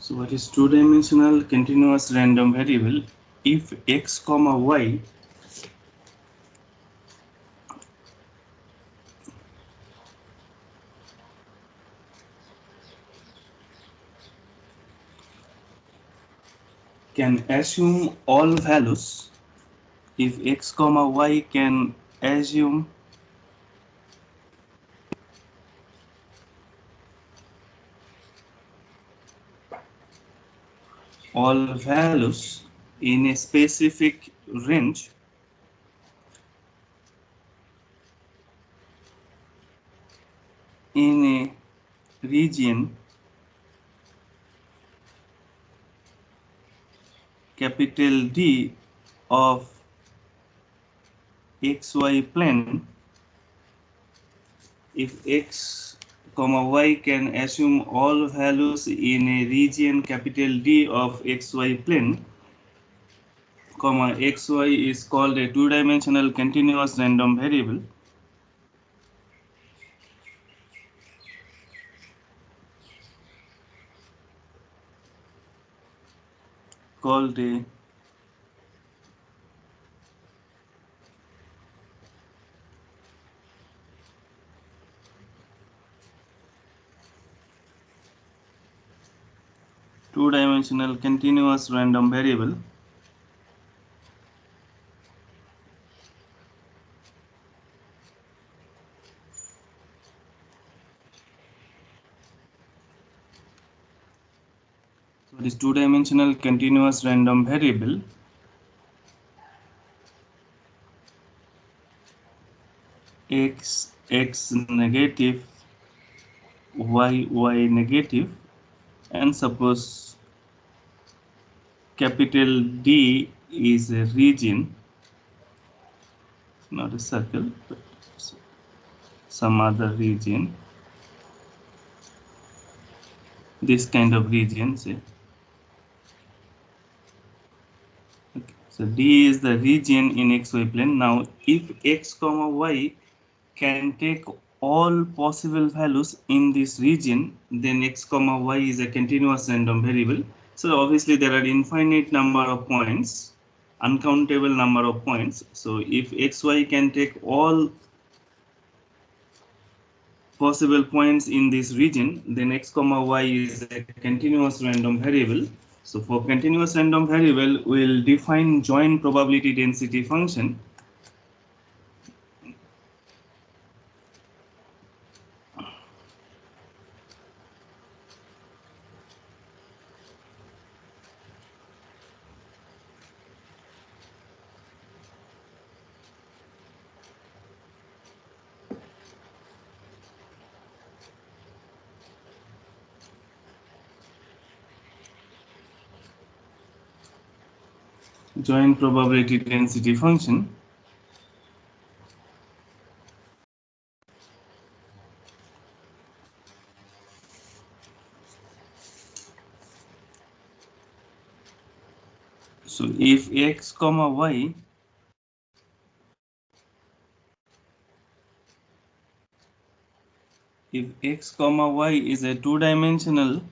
So what is two-dimensional continuous random variable? If x comma y can assume all values, if x comma y can assume all values in a specific range, in a region capital D of xy plane, if x comma y can assume all values in a region capital D of xy plane, comma xy is called a two-dimensional continuous random variable. Called a two-dimensional continuous random variable. So this two-dimensional continuous random variable x negative, y negative, and suppose capital D is a region, not a circle, but some other region, this kind of region, say. Okay. So D is the region in xy plane. Now, if x comma y can take all possible values in this region, then x comma y is a continuous random variable. So obviously there are infinite number of points, uncountable number of points. So if xy can take all possible points in this region, then x comma y is a continuous random variable. So for continuous random variable, we'll define joint probability density function. Joint probability density function. So if x comma y if x comma y is a two-dimensional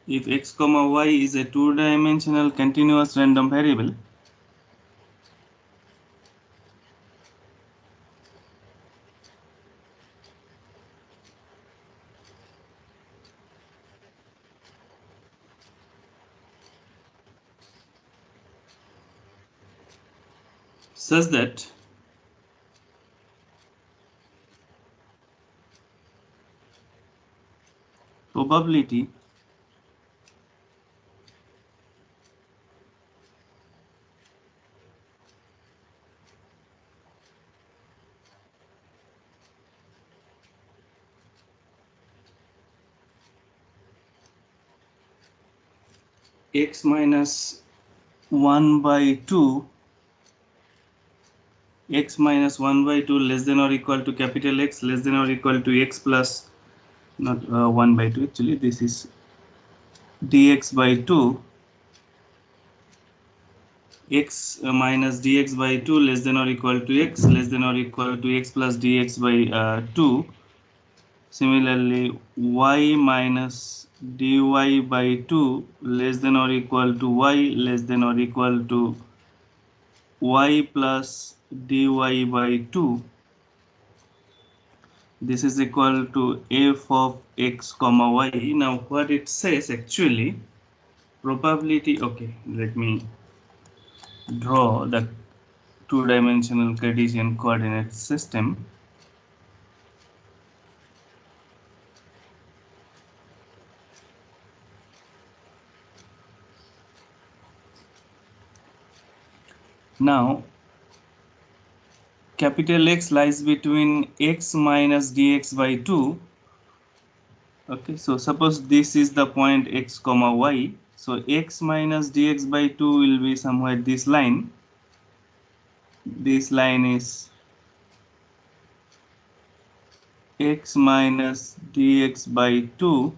if x comma y is a two-dimensional continuous random variable, such that probability x minus 1 by 2 x minus 1 by 2 less than or equal to capital X less than or equal to x plus not 1 by 2, actually this is dx by 2 x minus dx by 2 less than or equal to x less than or equal to x plus dx by 2. Similarly, y minus dy by 2 less than or equal to y less than or equal to y plus dy by 2. This is equal to f of x comma y. Now what it says actually, probability, okay, let me draw the two-dimensional Cartesian coordinate system. Now capital X lies between x minus dx by 2. Okay, so suppose this is the point x comma y. So x minus dx by 2 will be somewhere this line. This line is x minus dx by 2,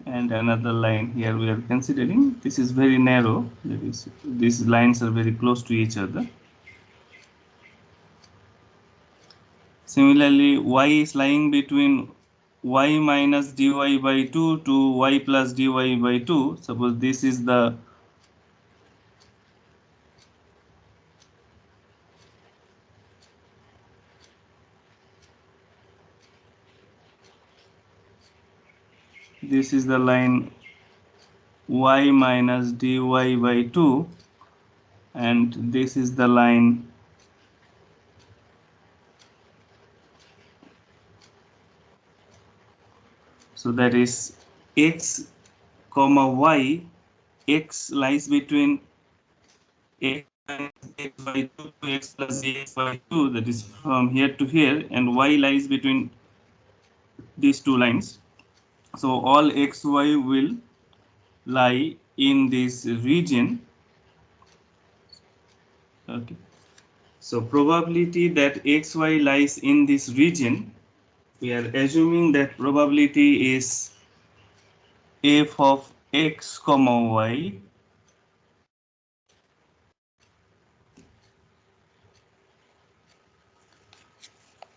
and another line here we are considering. This is very narrow, that is, these lines are very close to each other. Similarly, y is lying between y minus dy by 2 to y plus dy by 2. Suppose this is the line y minus dy by 2, and this is the line so that is x comma y. X lies between x minus x by 2 to x plus x by 2, that is from here to here, and y lies between these two lines. So all xy will lie in this region. Okay, so probability that xy lies in this region, we are assuming that probability is f of x comma y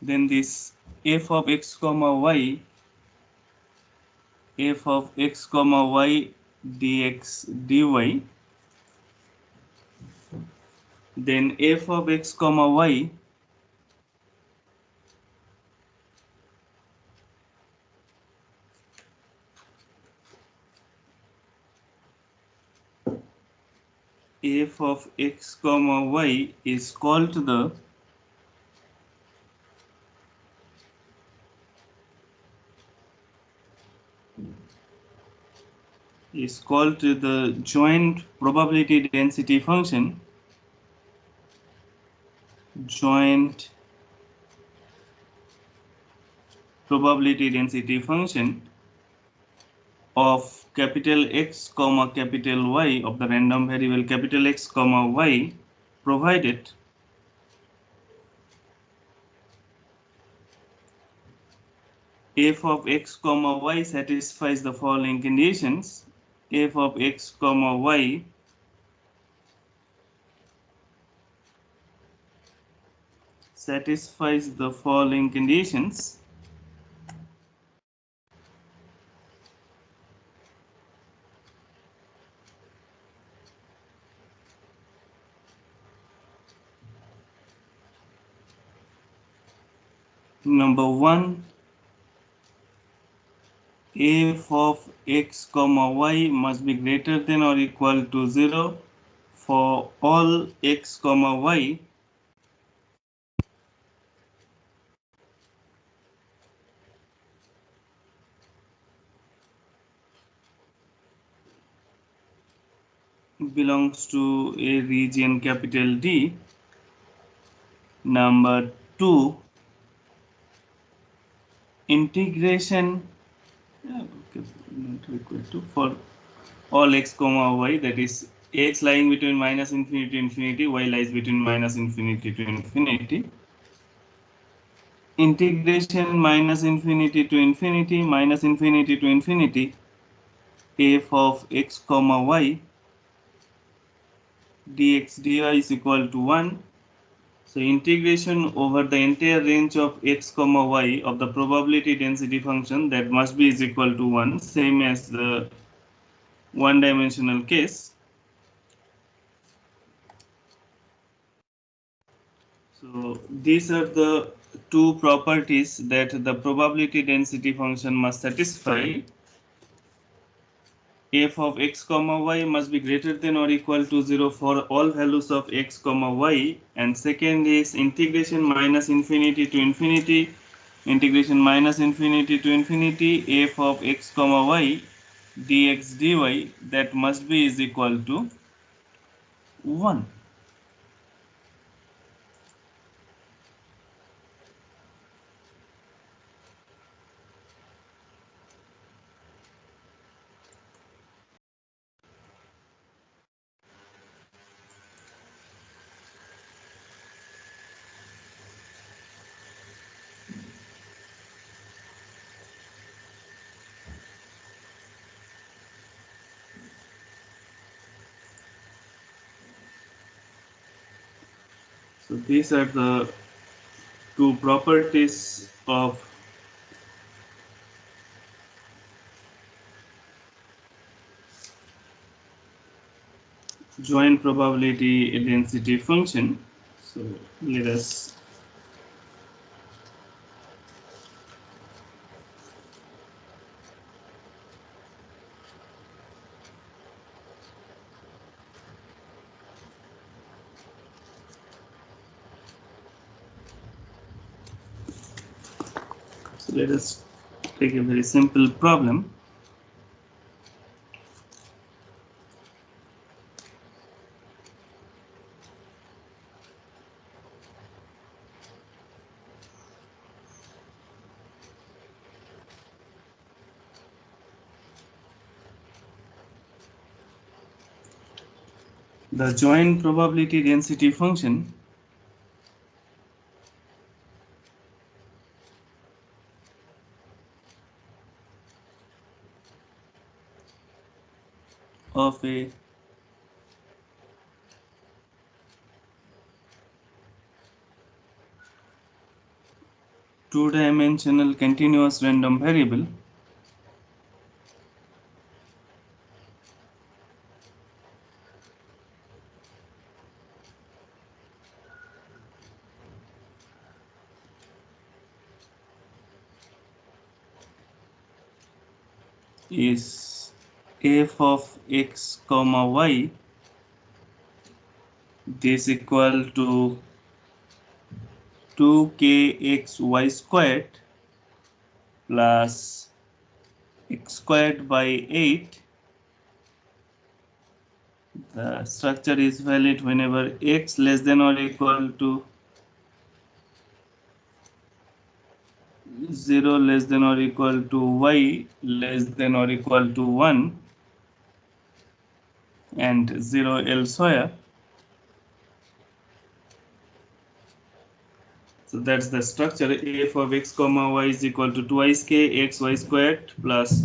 then this f of x comma y, f of x comma y dx dy, then f of x comma y f of x comma y is called the joint probability density function, joint probability density function of capital X comma capital Y, of the random variable capital X comma Y, provided f of x comma y satisfies the following conditions. F of x comma y satisfies the following conditions. Number 1, f of x comma y must be greater than or equal to 0 for all x comma y belongs to a region capital D. Number 2, integration not required to for all x comma y, that is x lying between minus infinity to infinity, y lies between minus infinity to infinity. Integration minus infinity to infinity, minus infinity to infinity, f of x comma y dx dy is equal to 1. So integration over the entire range of x comma y of the probability density function, that must be is equal to 1, same as the one dimensional case. So these are the two properties that the probability density function must satisfy. F of x comma y must be greater than or equal to 0 for all values of x comma y, and second is integration minus infinity to infinity, f of x comma y dx dy, that must be is equal to 1. So these are the two properties of joint probability density function. So let us take a very simple problem. The joint probability density function of a two-dimensional continuous random variable is f of x comma y, this equal to 2kxy squared plus x squared by 8. The structure is valid whenever x less than or equal to 0 less than or equal to y less than or equal to 1 and 0 elsewhere. So that's the structure. F of x comma y is equal to twice k xy squared plus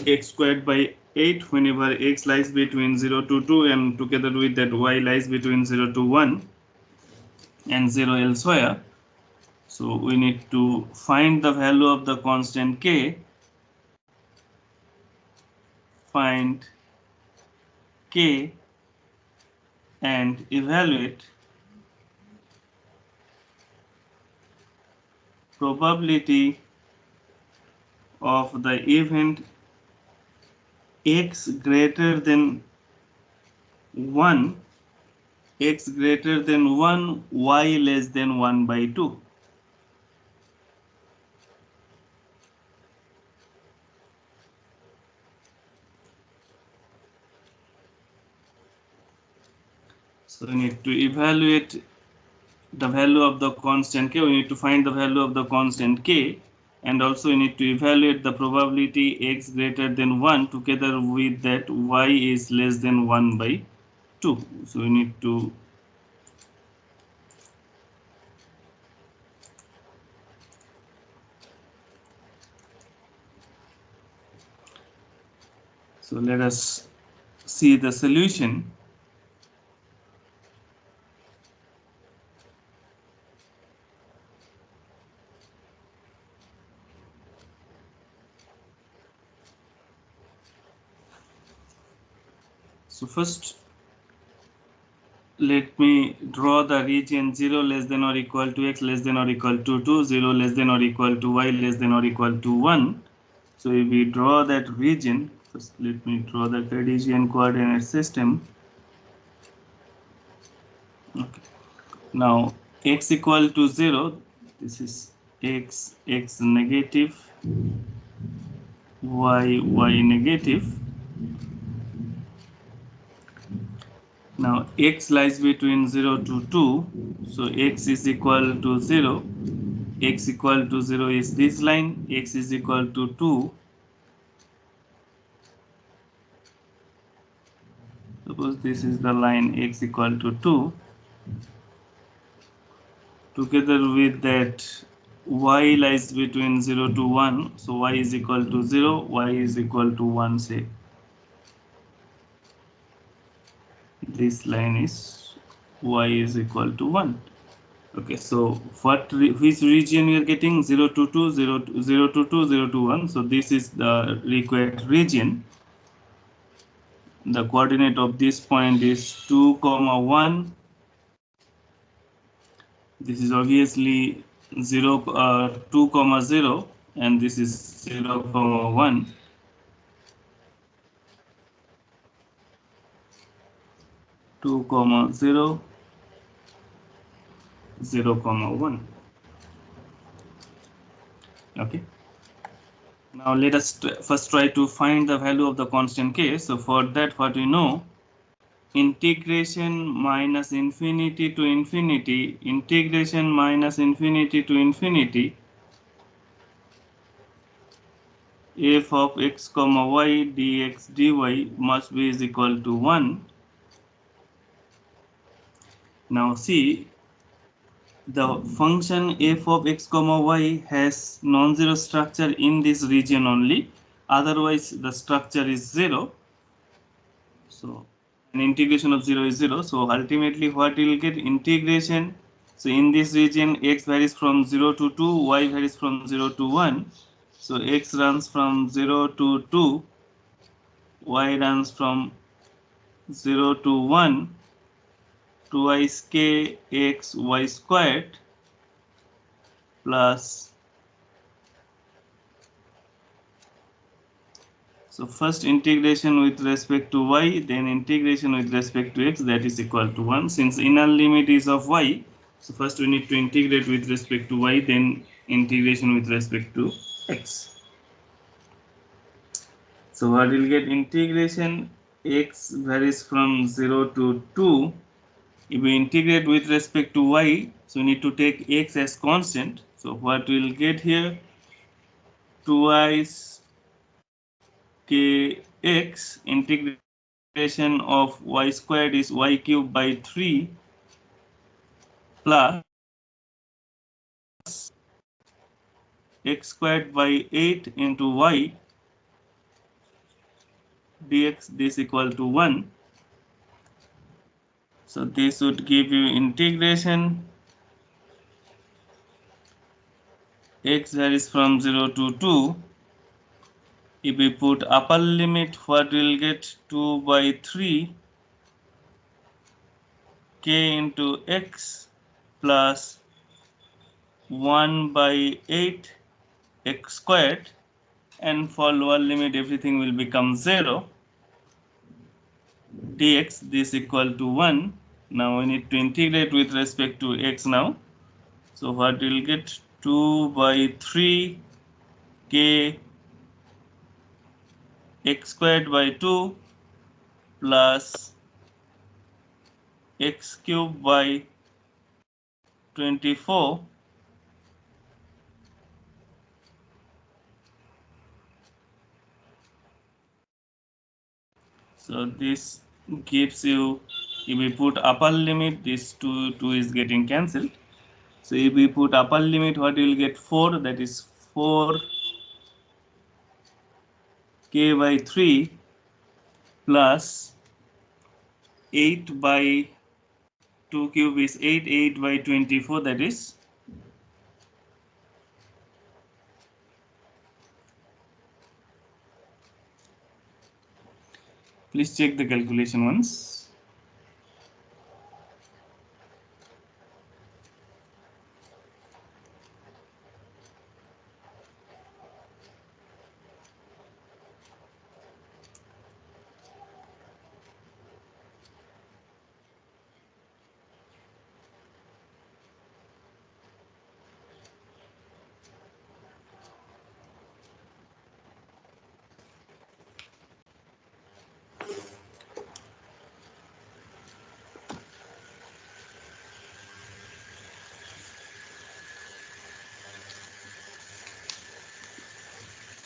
x squared by 8 whenever x lies between 0 to 2, and together with that y lies between 0 to 1 and 0 elsewhere. So we need to find the value of the constant k, find k and evaluate probability of the event x greater than 1, x greater than 1, y less than 1 by 2. So we need to evaluate the value of the constant k. We need to find the value of the constant k, and also we need to evaluate the probability x greater than 1, together with that y is less than 1 by 2. So we need to let us see the solution. So first let me draw the region 0 less than or equal to x less than or equal to 2, 0 less than or equal to y less than or equal to 1. So if we draw that region, first let me draw the Cartesian coordinate system. Okay. Now x equal to 0, this is x, x negative, y, y negative. Now x lies between 0 to 2, so x is equal to 0. X equal to 0 is this line, x is equal to 2. Suppose this is the line x equal to 2. Together with that, y lies between 0 to 1, so y is equal to 0, y is equal to 1, say. This line is y is equal to 1. Okay, so which region we are getting? 0 to 2, 0 to 0 to 2, 0 to 1. So this is the required region. The coordinate of this point is 2, 1. This is obviously 0, 2, 0, and this is 0, 1. 2, 0, 0, 1. Okay. Now let us first try to find the value of the constant k. So for that, what we know, integration minus infinity to infinity, integration minus infinity to infinity, f of x comma y dx dy must be is equal to 1. Now see, the function f of x comma y has non-zero structure in this region only, otherwise the structure is 0. So an integration of 0 is 0. So ultimately what we will get, integration. So in this region x varies from 0 to 2, y varies from 0 to 1. So x runs from 0 to 2, y runs from 0 to 1, twice k x y squared plus, so first integration with respect to y, then integration with respect to x, that is equal to 1. Since inner limit is of y, so first we need to integrate with respect to y, then integration with respect to x. So what will get, integration x varies from 0 to 2. If we integrate with respect to y, so we need to take x as constant. So what we will get here, twice kx, integration of y squared is y cubed by 3 plus x squared by 8 into y dx, this equal to 1. So this would give you integration x varies from 0 to 2. If we put upper limit, what will get, 2 by 3 k into x plus 1 by 8 x squared, and for lower limit everything will become 0, dx this equal to 1. Now we need to integrate with respect to x now. So what will get, 2 by 3 k x squared by 2 plus x cubed by 24 . So this gives you, if we put upper limit, this 2 is getting cancelled. So if we put upper limit, what we will get, 4, that is 4 k by 3 plus 8 by 2 cube is 8, 8 by 24, that is Please check the calculation once.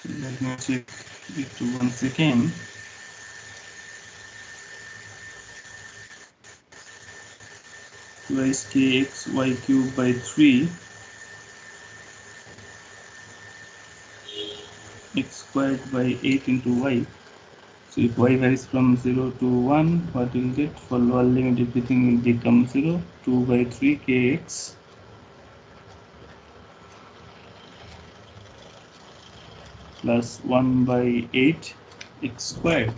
Let me check it once again. Raise kx y cube by 3 x squared by 8 into y. So if y varies from 0 to 1, what will get? For lower limit, everything will become 0. 2 by 3 kx plus 1 by 8 x squared.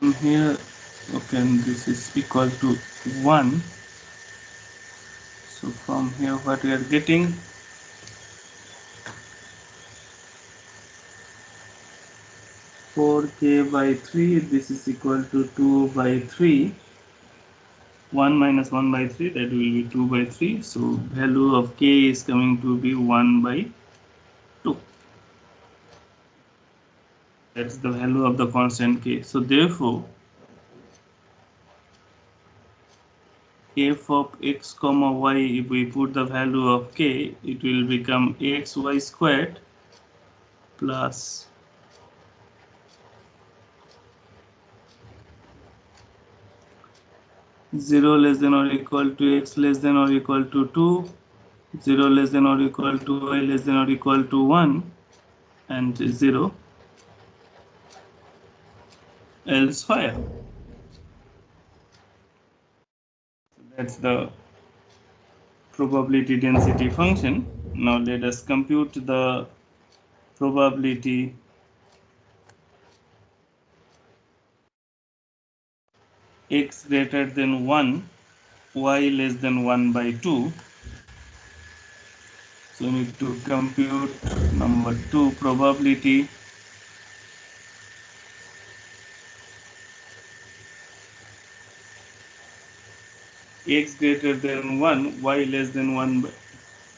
From here, okay, this is equal to 1. So from here, what we are getting? 4k by 3, this is equal to 2 by 3. 1 minus 1 by 3, that will be 2 by 3. So value of k is coming to be 1 by 2. That's the value of the constant k. So therefore, f of x comma y, if we put the value of k, it will become xy squared plus 0 less than or equal to x less than or equal to 2, 0 less than or equal to y less than or equal to 1, and 0 elsewhere. That's the probability density function. Now let us compute the probability x greater than 1, y less than 1 by 2. So we need to compute number 2 probability x greater than 1, y less than 1 by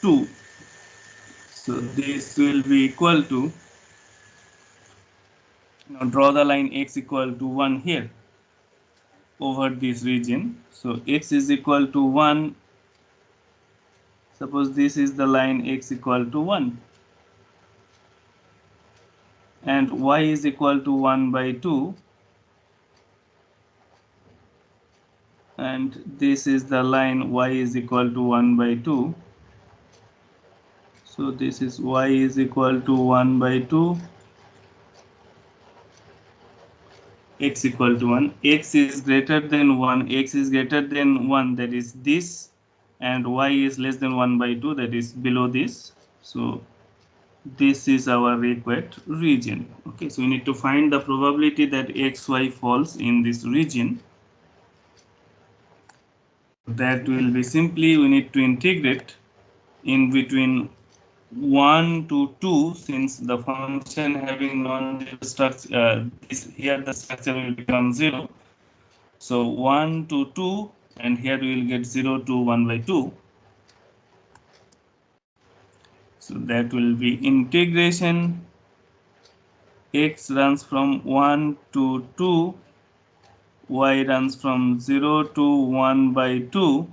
2. So this will be equal to, now draw the line x equal to 1 here over this region. So x is equal to 1. Suppose this is the line x equal to 1. And y is equal to 1 by 2. And this is the line y is equal to 1 by 2. So this is y is equal to 1 by 2, x equal to 1. X is greater than 1, x is greater than 1, that is this, and y is less than 1 by 2, that is below this. So this is our required region. Okay, so we need to find the probability that xy falls in this region. That will be simply, we need to integrate in between 1 to 2, since the function having non-zero structure, here the structure will become 0. So 1 to 2, and here we will get 0 to 1 by 2. So that will be integration x runs from 1 to 2, y runs from 0 to 1 by 2,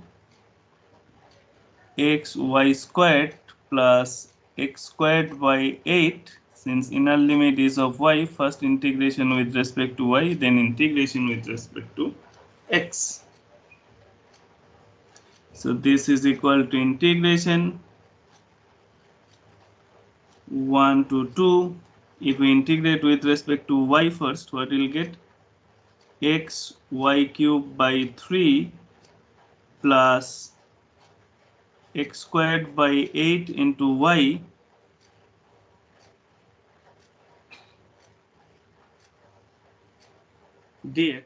x y squared plus x squared by 8, since inner limit is of y, first integration with respect to y, then integration with respect to x. So this is equal to integration 1 to 2. If we integrate with respect to y first, what we'll get? X y cubed by 3 plus x squared by 8 into y dx.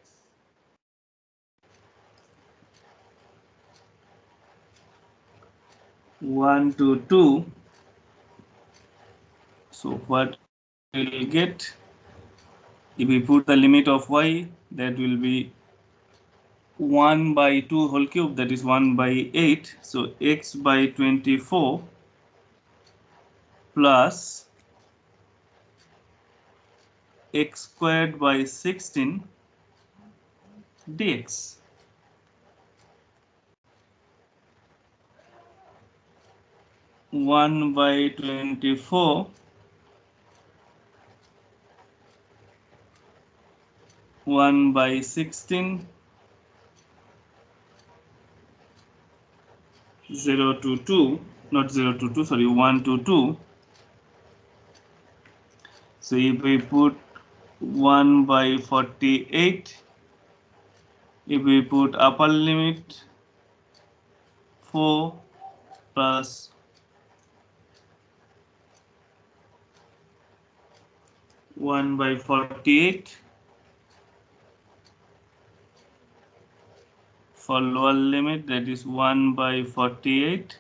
One to 2. So what we'll get, if we put the limit of y, that will be 1 by 2 whole cube, that is 1 by 8. So x by 24 plus x squared by 16 dx. One by 24, 1 by 16, 0 to 2, not 0 to 2, sorry, 1 to 2. So if we put 1 by 48, if we put upper limit 4 plus 1 by 48, for lower limit, that is 1 by 48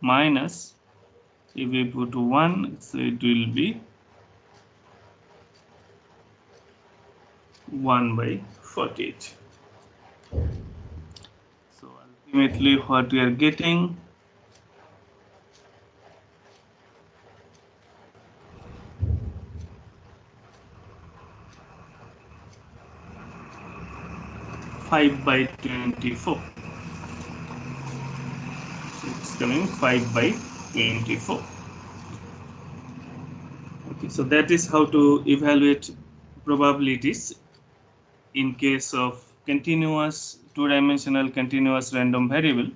minus, if we put 1, so it will be 1 by 48. So ultimately what we are getting, five by 24. So it's coming 5 by 24. Okay, so that is how to evaluate probabilities in case of continuous two-dimensional continuous random variable.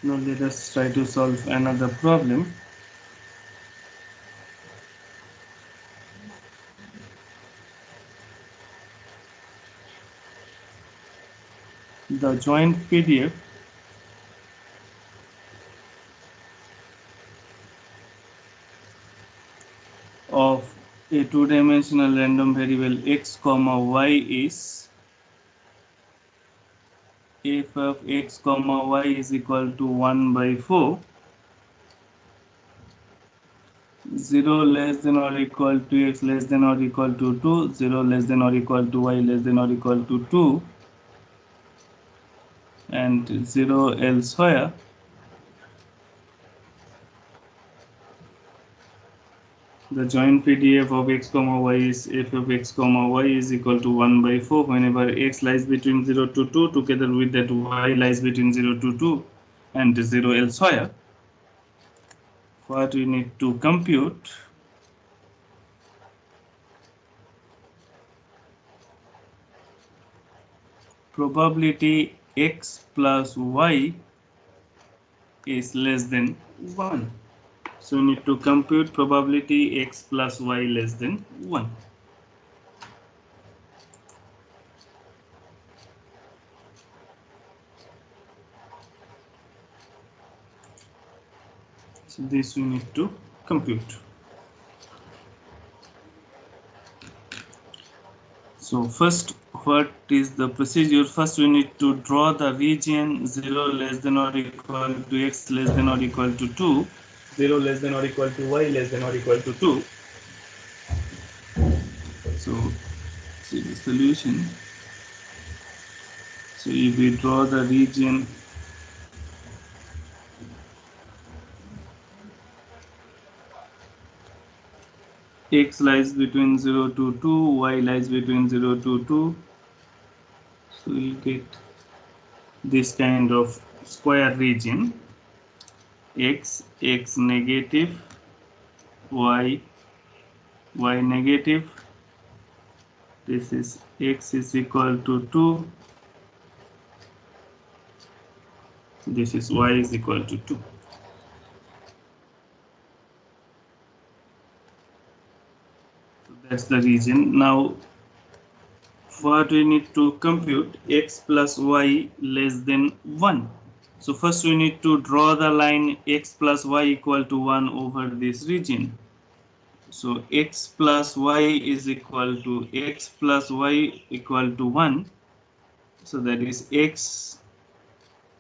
Now let us try to solve another problem. The joint PDF of a two-dimensional random variable x comma y is f of x comma y is equal to 1 by 4, 0 less than or equal to x less than or equal to 2, 0 less than or equal to y less than or equal to 2, and 0 elsewhere. The joint PDF of x comma y is f of x comma y is equal to 1 by 4 whenever x lies between 0 to 2 together with that y lies between 0 to 2 and 0 elsewhere. What we need to compute probability x plus y is less than 1. So we need to compute probability x plus y less than 1. So this we need to compute. So first, what is the procedure? First we need to draw the region 0 less than or equal to x less than or equal to 2, 0 less than or equal to y less than or equal to 2. So see the solution. So if we draw the region x lies between 0 to 2, y lies between 0 to 2, so we'll get this kind of square region x negative, y negative. This is x is equal to 2, this is y is equal to 2. So that's the region. Now what we need to compute x plus y less than 1. So first we need to draw the line x plus y equal to 1 over this region. So x plus y is equal to x plus y equal to 1. So that is x.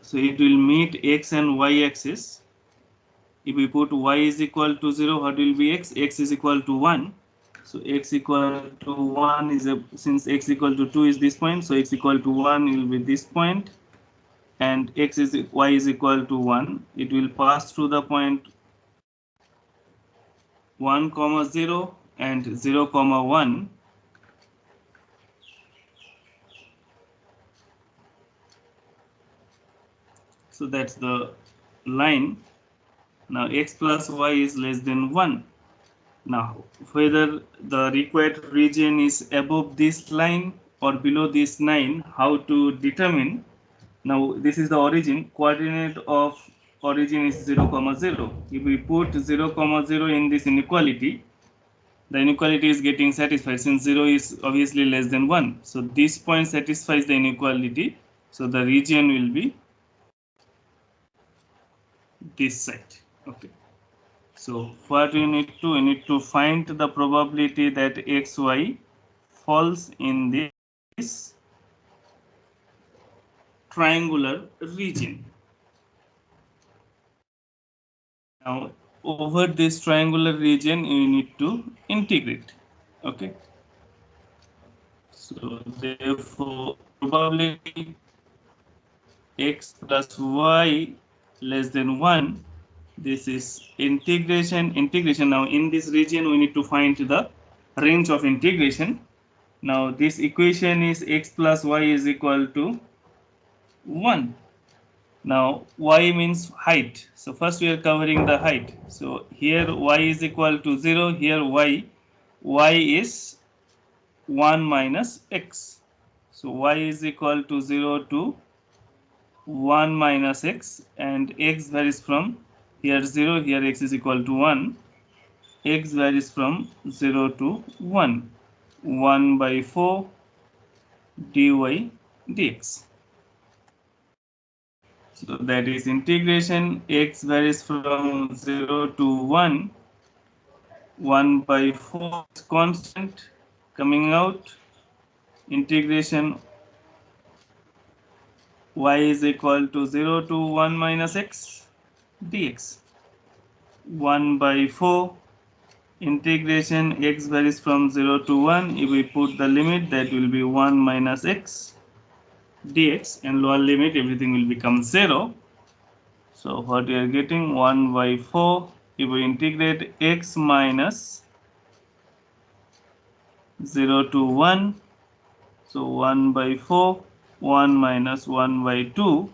So it will meet x and y axis. If we put y is equal to 0, what will be x? X is equal to 1. So x equal to 1 is since x equal to 2 is this point, so x equal to 1 will be this point, and y is equal to 1. It will pass through the point 1 comma 0 and 0 comma 1. So that's the line. Now x plus y is less than 1. Now whether the required region is above this line or below this line, how to determine? Now this is the origin. Coordinate of origin is 0 comma 0. If we put 0 comma 0 in this inequality, the inequality is getting satisfied since 0 is obviously less than 1. So this point satisfies the inequality. So the region will be this side. Okay. So what we need to find the probability that xy falls in this triangular region. Now over this triangular region you need to integrate. Okay. So therefore probability x plus y less than 1, this is integration. Now in this region we need to find the range of integration. Now this equation is x plus y is equal to 1. Now y means height, so first we are covering the height. So here y is equal to 0, here y is 1 minus x. So y is equal to 0 to 1 minus x, and x varies from here 0, here x is equal to 1. X varies from 0 to 1. 1 by 4 dy dx. So that is integration x varies from 0 to 1. 1 by 4 is constant coming out. Integration y is equal to 0 to 1 minus x dx. 1 by 4 integration x varies from 0 to 1. If we put the limit, that will be 1 minus x dx, and lower limit everything will become 0. So what we are getting, 1 by 4. If we integrate x minus 0 to 1, so 1 by 4, 1 minus 1 by 2,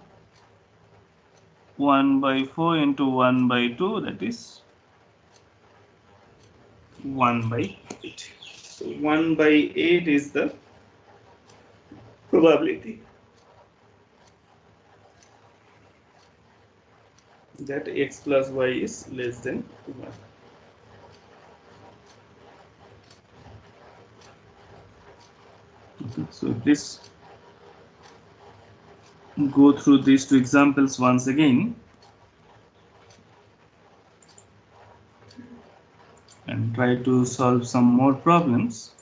1 by 4 into 1 by 2, that is 1 by 8. So 1 by 8 is the probability that x plus y is less than 1. Okay, so please go through these two examples once again and try to solve some more problems.